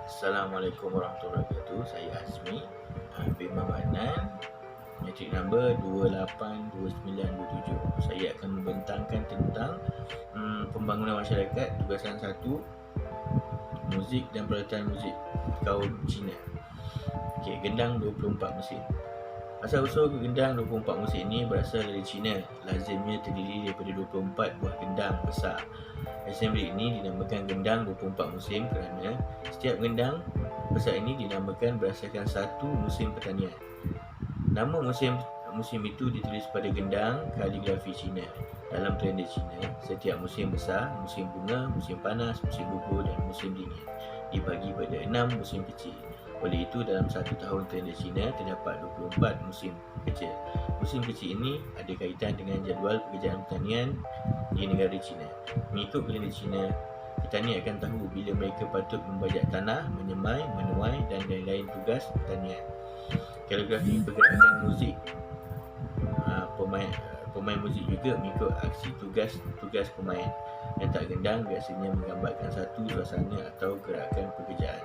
Assalamualaikum warahmatullahi wabarakatuh. Saya Azmi bin Mamanan, matrik number 282927. Saya akan membentangkan tentang pembangunan masyarakat, tugasan 1, muzik dan peralatan muzik kaum Cina. Okey, gendang 24 musim. Asal-usul gendang 24 musim ini berasal dari Cina. Lazimnya terdiri daripada 24 buah gendang besar. Assembly ini dinamakan gendang 24 musim kerana setiap gendang besar ini dinamakan berdasarkan satu musim pertanian. Nama musim itu ditulis pada gendang kaligrafi Cina. Dalam kalender Cina, setiap musim besar, musim bunga, musim panas, musim gugur dan musim dingin dibagi pada 6 musim kecil. Oleh itu, dalam satu tahun kalender Cina terdapat 24 musim kecil. Musim kecil ini ada kaitan dengan jadual pekerjaan pertanian di negara Cina. Mengikut kalender Cina, petani akan tahu bila mereka patut membajak tanah, menyemai, menuai dan lain-lain tugas pertanian. Kaligrafi pergerakan muzik, pemain muzik juga mengikut aksi tugas pemain. Letak gendang biasanya menggambarkan satu suasana atau gerakan pekerjaan.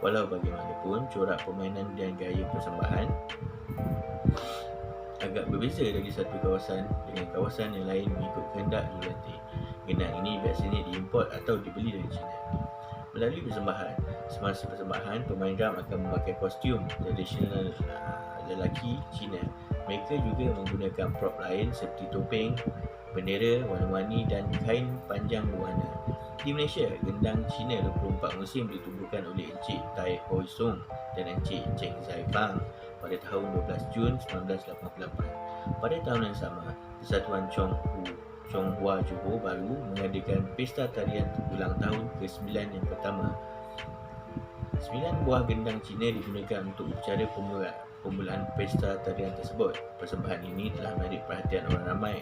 Walau bagaimanapun, corak permainan dan gaya persembahan agak berbeza dari satu kawasan dengan kawasan yang lain mengikut kehendak jurulatih. Gendang ini biasanya diimport atau dibeli dari China. Melalui persembahan, semasa persembahan, pemain drum akan memakai kostum tradisional lelaki Cina. Mereka juga menggunakan prop lain seperti topeng, bendera warna-warni dan kain panjang berwarna. Di Malaysia, gendang Cina 24 musim ditubuhkan oleh Encik Tai Hoi Sung dan Encik Cheng Zai Fang pada tahun 12 Jun 1988. Pada tahun yang sama, Persatuan Chonghua Johor Bahru mengadakan pesta tarian ulang tahun ke-9 yang pertama. 9 buah gendang Cina digunakan untuk upacara pemulaan pesta tarian tersebut. Persembahan ini telah menarik perhatian orang ramai.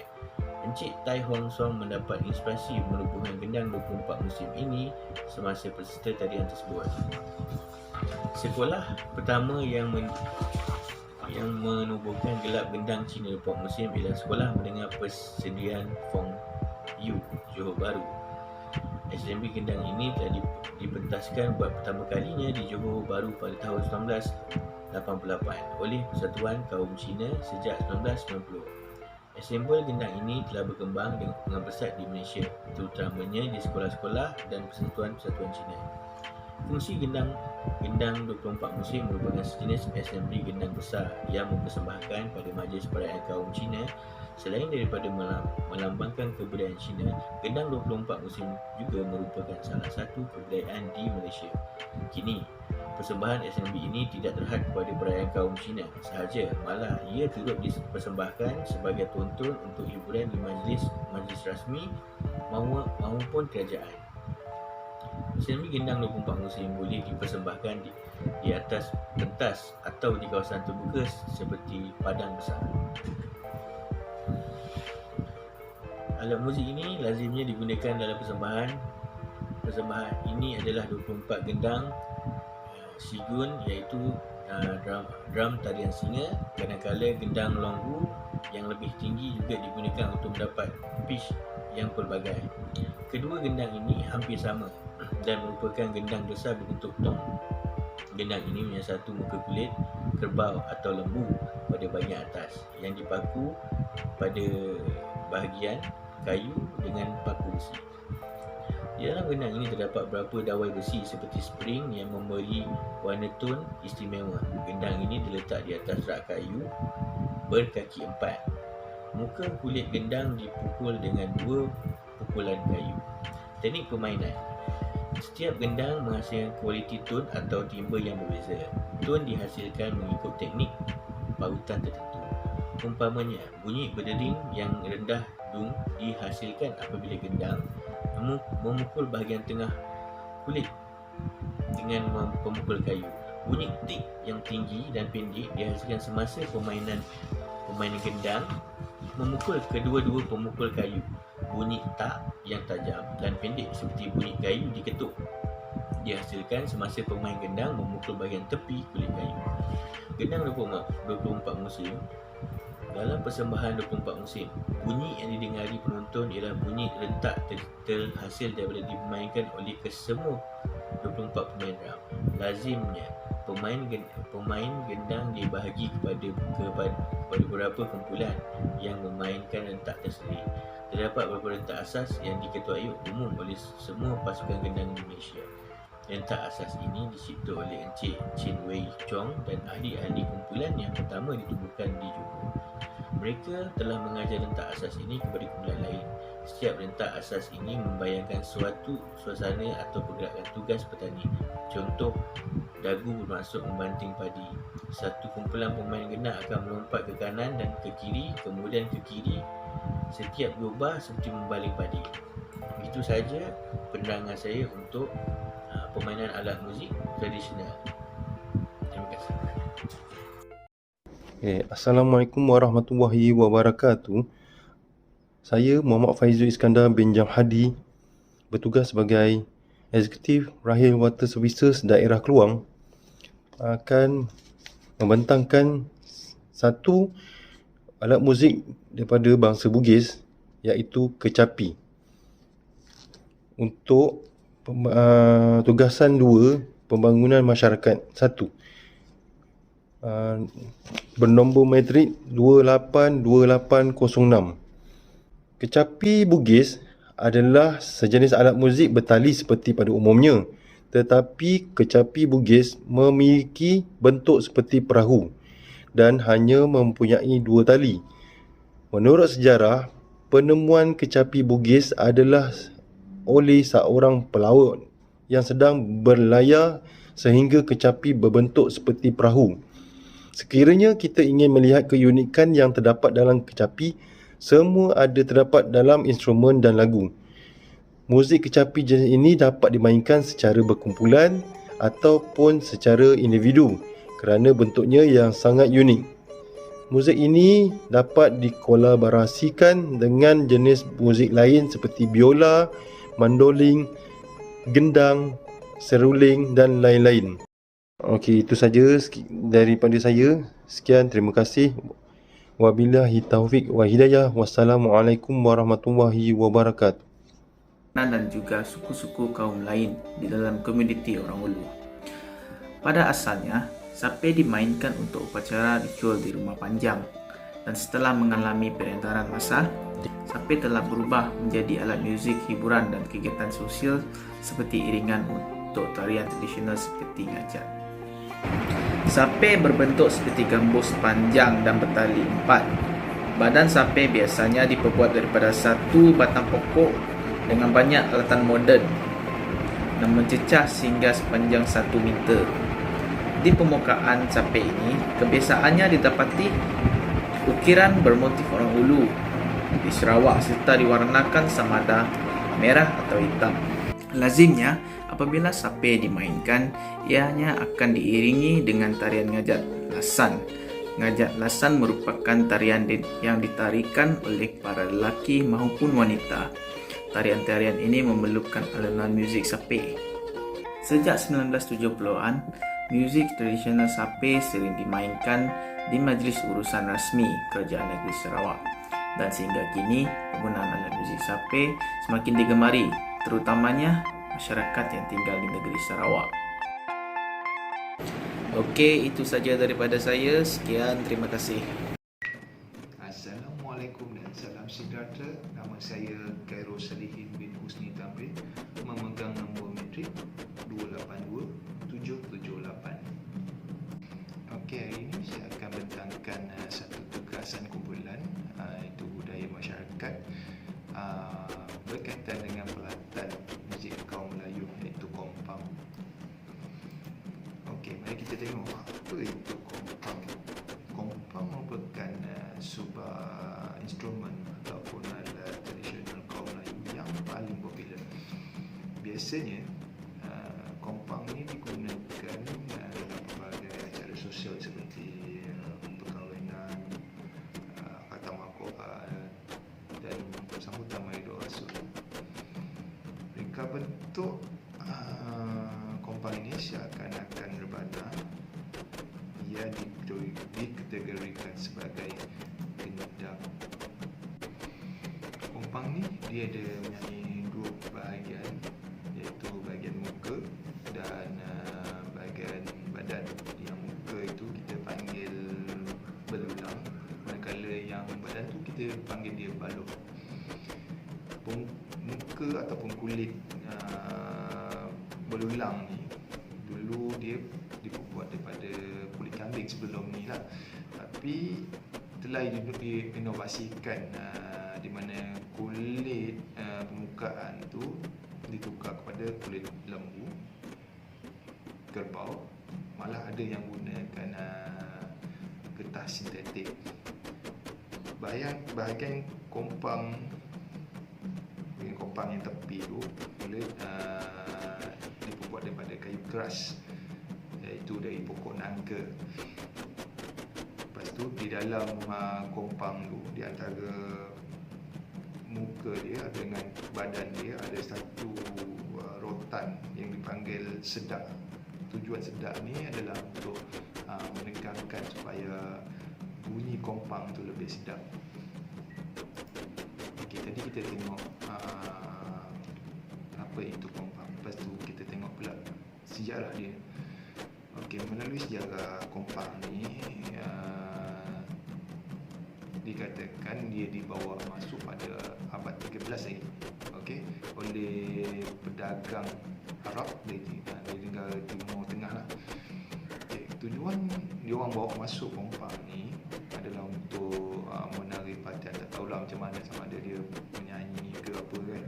Encik Tai Hong Song mendapat inspirasi menubuhkan gendang 24 musim ini semasa pesta tarian tersebut. Sekolah pertama yang menubuhkan gelap gendang Cina 24 musim ialah Sekolah Menengah Persediaan Fong Yu, Johor Bahru. Assembly gendang ini telah dipentaskan buat pertama kalinya di Johor Bahru pada tahun 1988 oleh Persatuan Kaum Cina sejak 1990. Assembly gendang ini telah berkembang dengan pesat di Malaysia, terutamanya di sekolah-sekolah dan persatuan-persatuan Cina. Fungsi gendang 24 musim merupakan sejenis assembly gendang besar yang mempersembahkan pada majlis perayaan kaum Cina. Selain daripada melambangkan kebudayaan Cina, gendang 24 musim juga merupakan salah satu kebudayaan di Malaysia. Kini, persembahan assembly ini tidak terhad kepada perayaan kaum Cina sahaja, malah ia turut dipersembahkan sebagai tonton untuk hiburan di majlis rasmi maupun kerajaan. Assembly gendang 24 musim boleh dipersembahkan di atas pentas atau di kawasan terbuka seperti padang besar. Alat muzik ini lazimnya digunakan dalam persembahan. Persembahan ini adalah 24 gendang sigun, iaitu drum tarian singa. Kadang-kadang gendang longgu yang lebih tinggi juga digunakan untuk mendapat pitch yang pelbagai. Kedua gendang ini hampir sama dan merupakan gendang besar berbentuk tong. Gendang ini punya satu muka kulit kerbau atau lembu pada bahagian atas yang dipaku pada bahagian kayu dengan paku besi. Di dalam gendang ini terdapat beberapa dawai besi seperti spring yang memberi warna tone istimewa. Gendang ini diletak di atas rak kayu berkaki 4. Muka kulit gendang dipukul dengan 2 pukulan kayu. Teknik permainan. Setiap gendang menghasilkan kualiti tone atau timbre yang berbeza. Tone dihasilkan mengikut teknik pautan tertentu. Umpamanya, bunyi berdering yang rendah dung dihasilkan apabila gendang memukul bahagian tengah kulit dengan pemukul kayu. Bunyi tik yang tinggi dan pendek dihasilkan semasa permainan gendang memukul kedua-dua pemukul kayu. Bunyi tak yang tajam dan pendek seperti bunyi kayu diketuk dihasilkan semasa pemain gendang memukul bahagian tepi kulit kayu. Gendang 24 musim. Dalam persembahan 24 musim, bunyi yang didengari penonton ialah bunyi rentak terhasil daripada dimainkan oleh kesemua 24 pemain drum. lazimnya pemain gendang dibahagi kepada beberapa kumpulan yang memainkan rentak tersendiri. Terdapat beberapa rentak asas yang diketuai umum oleh semua pasukan gendang Indonesia. Rentak asas ini dicipta oleh Encik Chin Wei Chong dan ahli-ahli kumpulan yang pertama ditubuhkan di Johor. Mereka telah mengajar rentak asas ini kepada kumpulan lain. Setiap rentak asas ini membayangkan suatu suasana atau pergerakan tugas petani. Contoh, dagu bermaksud membanting padi. Satu kumpulan pemain gendang akan melompat ke kanan dan ke kiri, kemudian ke kiri. Setiap diubah seperti membaling padi. Itu saja penerangan saya untuk permainan alat muzik tradisional. Terima kasih. Assalamualaikum warahmatullahi wabarakatuh. Saya Muhammad Faizul Iskandar bin Jamhadi, bertugas sebagai Eksekutif Rahil Water Services Daerah Keluang, akan membentangkan satu alat muzik daripada bangsa Bugis, iaitu kecapi. Untuk tugasan 2, pembangunan masyarakat 1, bernombor metrik 282806. Kecapi Bugis adalah sejenis alat muzik bertali seperti pada umumnya, tetapi kecapi Bugis memiliki bentuk seperti perahu dan hanya mempunyai 2 tali. Menurut sejarah, penemuan kecapi Bugis adalah oleh seorang pelaut yang sedang berlayar sehingga kecapi berbentuk seperti perahu. Sekiranya kita ingin melihat keunikan yang terdapat dalam kecapi, semua ada terdapat dalam instrumen dan lagu. Muzik kecapi jenis ini dapat dimainkan secara berkumpulan ataupun secara individu kerana bentuknya yang sangat unik. Muzik ini dapat dikolaborasikan dengan jenis muzik lain seperti biola, mandolin, gendang, seruling dan lain-lain. Okey, itu saja daripada saya. Sekian, terima kasih. Wabillahi taufik wa hidayah. Wassalamualaikum warahmatullahi wabarakatuh. Dan juga suku-suku kaum lain di dalam komuniti orang Ulu. Pada asalnya, sape dimainkan untuk upacara ritual di rumah panjang, dan setelah mengalami peredaran masa, sape telah berubah menjadi alat muzik hiburan dan kegiatan sosial seperti iringan untuk tarian tradisional seperti ngajat. Sape berbentuk seperti gambus panjang dan bertali 4. Badan sape biasanya diperbuat daripada satu batang pokok dengan banyak alatan moden dan mencecah sehingga sepanjang 1 meter. Di permukaan sape ini, kebiasaannya didapati ukiran bermotif orang Ulu di Sarawak serta diwarnakan sama ada merah atau hitam. Lazimnya, apabila sape dimainkan, ianya akan diiringi dengan tarian ngajat lasan. Ngajat lasan merupakan tarian yang ditarikan oleh para lelaki maupun wanita. Tarian-tarian ini memerlukan alunan muzik sape. Sejak 1970-an, muzik tradisional sape sering dimainkan di majlis urusan rasmi Kerajaan Negeri Sarawak. Dan sehingga kini, penggunaan alat muzik sape semakin digemari, terutamanya masyarakat yang tinggal di negeri Sarawak. Okey, itu saja daripada saya. Sekian, terima kasih. Assalamualaikum dan salam sejahtera. Nama saya Khairul Salihin bin Husni Tamrin, memegang nombor metrik 282778. Okey, hari ini saya akan bentangkan satu tugasan kumpulan, iaitu budaya masyarakat, berkaitan dengan pelantun muzik kaum Melayu, iaitu kompang. Okey, mari kita tengok apa itu kompang. Kompang merupakan sebuah instrumen ataupun alat tradisional kaum Melayu yang paling popular. Biasanya kompang ini digunakan dalam pelbagai acara sosial seperti perkahwinan, khatam Al-Quran dan sambutan Maulid Rasul. Reka bentuk kompang ini seakan-akan rebana. Ia dikategorikan sebagai gendang. Kompang ni dia ada mempunyai 2 bahagian, iaitu bahagian muka dan bahagian muka ataupun kulit belulang ni, dulu dia dibuat daripada kulit kambing sebelum ni lah, tapi telah diinovasikan di mana kulit permukaan tu ditukar kepada kulit lembu, kerbau, malah ada yang gunakan getah sintetik. Bahagian kompang yang tepi tu boleh dibuat daripada kayu keras, iaitu dari pokok nangka. Lepas tu di dalam kompang tu, di antara muka dia dengan badan dia ada satu rotan yang dipanggil sedak. Tujuan sedak ni adalah untuk menegangkan supaya bunyi kompang tu lebih sedap. Okey, tadi kita tengok apa itu kompang. Lepas tu kita tengok pula sejarah dia. Okey, melalui sejarah kompang ni dikatakan dia dibawa masuk pada abad 13 lagi. Okey, oleh pedagang Arab dari negara Timur Tengah lah. Okay, tujuan dia orang bawa masuk kompang ni adalah untuk menarik perhatian. Tak tahulah macam mana, sama ada dia menyanyi ke apa kan.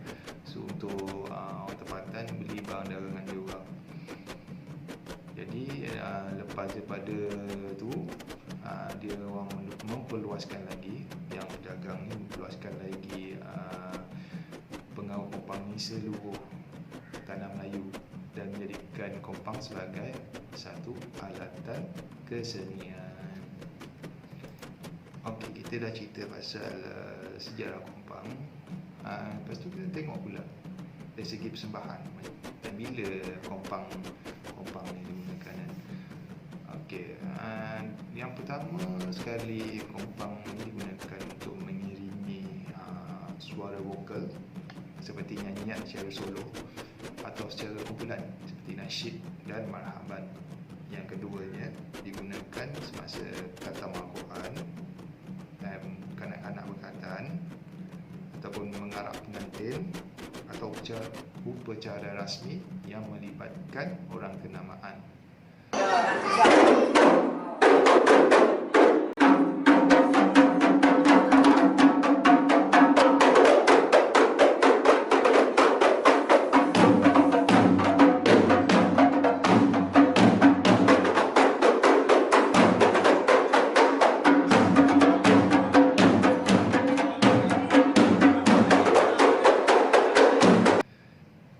So untuk orang tempatan beli barang dagangan dia orang. Jadi lepas daripada tu dia orang memperluaskan lagi, yang pedagang ni memperluaskan lagi pengaruh kompang ni seluruh tanah Melayu dan menjadikan kompang sebagai satu alatan kesenian. Okey, kita dah cerita pasal sejarah kompang. Lepas tu kita tengok pula dari segi persembahan dan bila kompang ni digunakan. Okey, yang pertama sekali kompang ni digunakan untuk mengiringi suara vokal seperti nyanyian secara solo atau secara kumpulan seperti nasyid dan marhaban. Yang keduanya digunakan semasa khatam Al-Quran, kanak-kanak berkhatam ataupun mengarah pengantin atau upacara rasmi yang melibatkan orang kenamaan.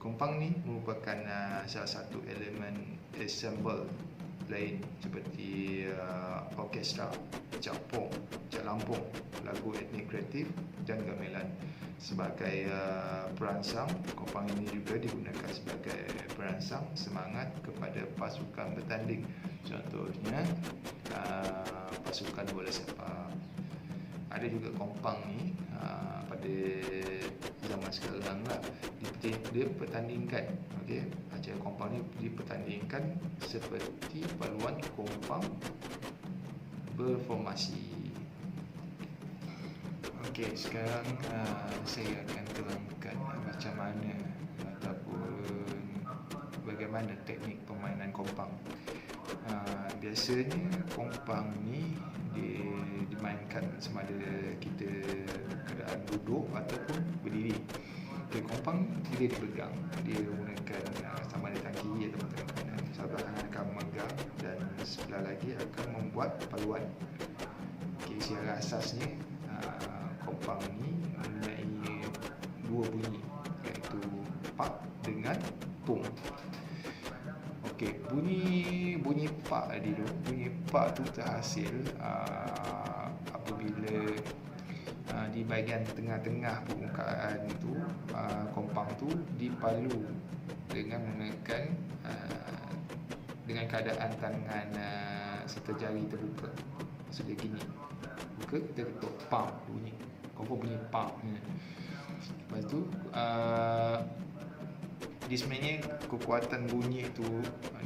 Kompang ni merupakan salah satu elemen ensemble lain seperti orkestra, capung, lampung, lagu etnik kreatif dan gamelan. Sebagai perangsang, kompang ini juga digunakan sebagai perangsang semangat kepada pasukan bertanding. Contohnya pasukan bola sepak. Ada juga kompang ni pada zaman sekarang lah dipertandingkan. Okey, acara kompang ni dipertandingkan seperti paluan kompang berformasi. Okey, sekarang saya akan terangkan macam mana ataupun bagaimana teknik permainan kompang. Biasanya kompang ni dimainkan sama ada kita keadaan duduk ataupun berdiri. Okay, kompang bila dipegang, dia menggunakan sama ada tangan kiri atau tangan kanan. Sebelah kanan akan memegang dan sebelah lagi akan membuat paluan. Okay, secara asasnya kompang ni mempunyai dua bunyi, iaitu pak dengan pung. Okey, bunyi pak tadi tu, bunyi pak tu terhasil apabila di bahagian tengah-tengah permukaan tu kompang tu dipalu dengan menggunakan dengan keadaan tangan serta jari terbuka. Maksudnya gini, buka kita ketuk pam, bunyi kompang bunyi pam. Lepas tu dia sebenarnya kekuatan bunyi tu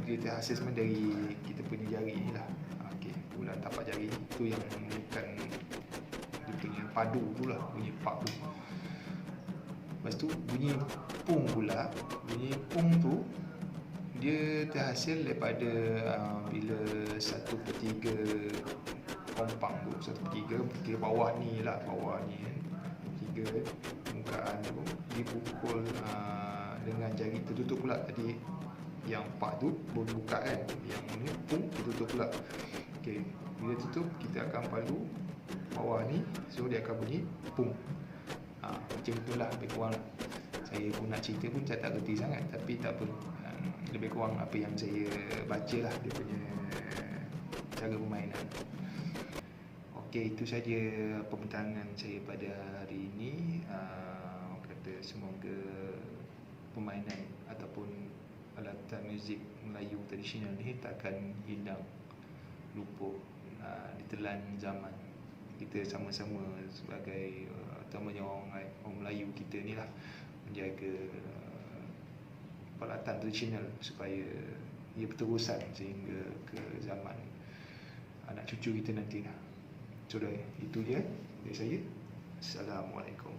dia terhasil sebenarnya dari kita punya jari ni lah. Okey, bulan tapak jari tu yang menunjukkan dia punya padu tu lah, bunyi pak tu. Lepas tu bunyi pung pula. Bunyi pung tu dia terhasil daripada bila 1/3 kompang tu, 1/3 bawah ni lah, bawah ni kan, 3 permukaan tu dipukul dengan jari tertutup pula. Tadi yang pak tu buka kan, yang ni pung tertutup pula. Okey, bila tutup kita akan palu bawah ni, so dia akan bunyi pung. Macam itulah lebih kurang. Saya pun nak cerita pun saya tak kerti sangat, tapi tak apa, lebih kurang apa yang saya baca lah dia punya cara permainan. Okey, itu saja pembincangan saya pada hari ini. Kata semoga permainan ataupun alatan muzik Melayu tradisional ni takkan hilang, luput, ditelan zaman. Kita sama-sama sebagai terutamanya orang Melayu kita ni lah menjaga peralatan tradisional supaya ia berterusan sehingga ke zaman anak cucu kita nanti lah. So itu je dari saya. Assalamualaikum.